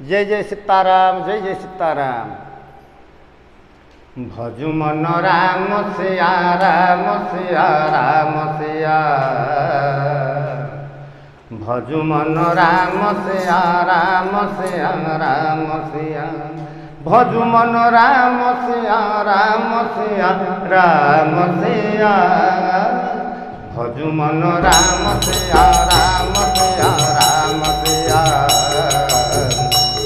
जय जय सीताराम, जय जय सीताराम। भजु मन राम सिया राम सिया राम सिया, भजु मन राम सिया राम सिया राम सिया, भजु मन राम सिया राम सिया राम सिया, भजु मन राम सिया राम सिया राम सिया,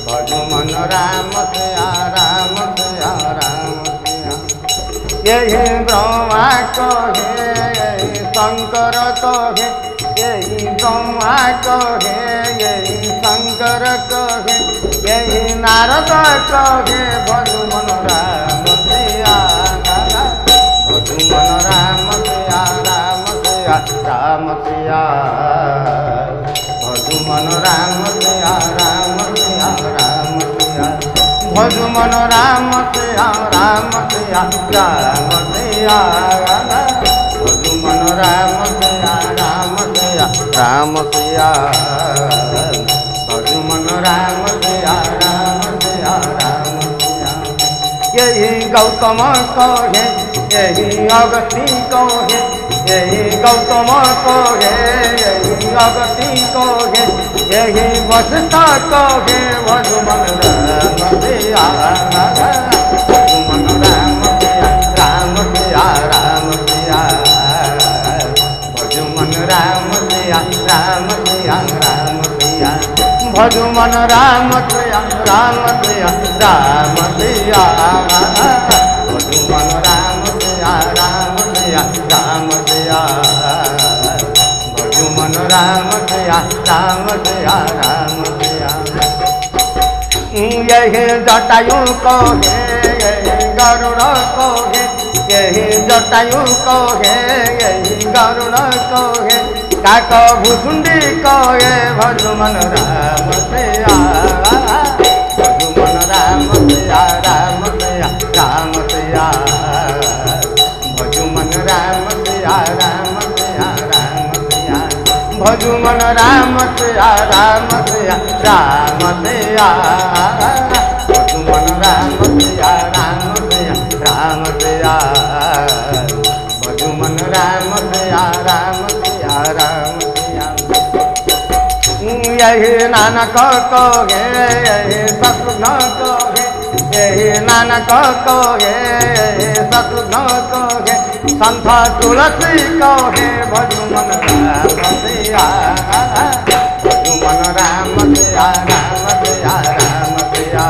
भजु मन राम सिया राम सिया राम सिया। यही ब्रह्मा कहे, यही शंकर कहे, यही ब्रह्मा कहे, यही शंकर कहे, यही नारद कहे, भजु मन राम सिया, भजु मन राम सिया राम सिया राम सिया, भजु मन राम सिया राम सिया राम सिया, भजु मन राम सिया राम सिया राम सिया, भजु मन राम सिया राम सिया राम सिया, भजु मन राम सिया राम सिया राम सिया। यही गौतम कहे, यही अगस्ती कहे, यही गौतम कहे, यही अगस्ती कहे, यही वशिष्ठ कहे, भजु मन राम सिया, भजु मन राम सिया राम सिया राम सिया, भजु मन राम सिया राम सिया राम सिया, भजु मन राम सिया राम सिया राम सिया, भजु मन राम सिया राम सिया राम सिया, भजु मन राम सिया राम सिया राम सिया। यही जटायु कहे, यही गरुड़ कहे, यही जटायु कहे, यही गरुड़ कहे, काक भुसुंडी कहे, भजु मन राम सिया, भजु मन राम सिया राम सिया राम सिया, भजु मन राम सिया राम सिया राम सिया, भजु मन राम सिया राम सिया राम सिया, भजु मन राम सिया राम सिया राम सिया, भजु मन राम सिया राम सिया राम सिया। यही नानक कहे, यही शत्रुघ्न कहे, यही नानक कहे, यही शत्रुघ्न कहे, संत तुलसी कहे, भजु मन राम सिया, भजु मन राम सिया राम सिया राम सिया,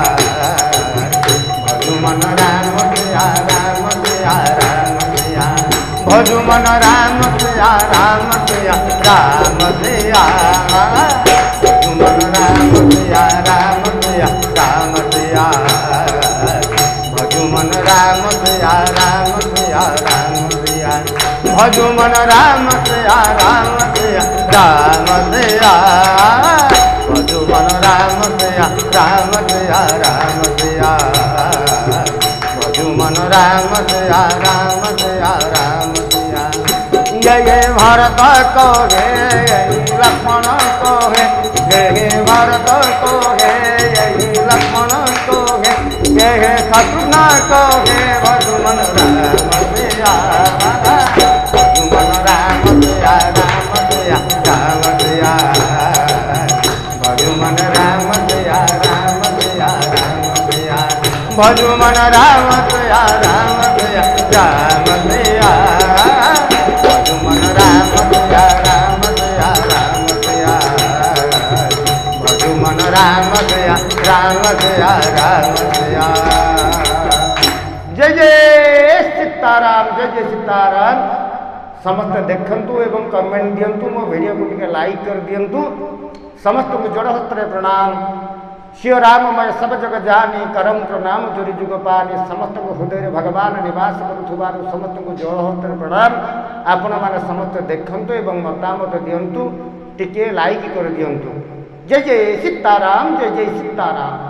भजु मन राम सिया राम सिया राम सिया, भजु मन राम सिया राम सिया राम सिया, भजु मन राम सिया राम सिया राम सिया, भजु मन राम सिया राम सिया राम सिया, भजु मन राम सिया राम सिया राम सिया, भजु मन राम सिया राम सिया राम सिया, भजु मन राम सिया राम सिया राम सिया। यही भरत कहे, यही लक्ष्मण कहे, यही भरत कहे, यही लक्ष्मण कहे, यही शत्रुघ्न कहे, भजु मन राम सिया, भजु मन राम सिया राम सिया राम सिया, भजु मन राम सिया राम सिया राम सिया, भजु मन राम सिया राम सिया राम सिया, भजु मन राम सिया राम सिया राम सिया, भजु मन राम सिया राम सिया राम सिया। जय जय सीताराम, जय जय सीताराम। समस्त देखंतु एवं कमेंट दियंतु, मो वीडियो को टिके लाइक कर दियंतु। समस्त को जोड़ हस्ते प्रणाम। शिव राममय सब जग जानी, करम प्रणाम जोरी जुग पानी, समस्त को हृदय भगवान निवास करुथुबारु समस्त को जोड़ हस्ते प्रणाम। आपण माने समस्त देखंतु एवं मतामत दियंतु, टिके लाइक कर दियंतु। जय जय सीताराम, जय जय सीताराम।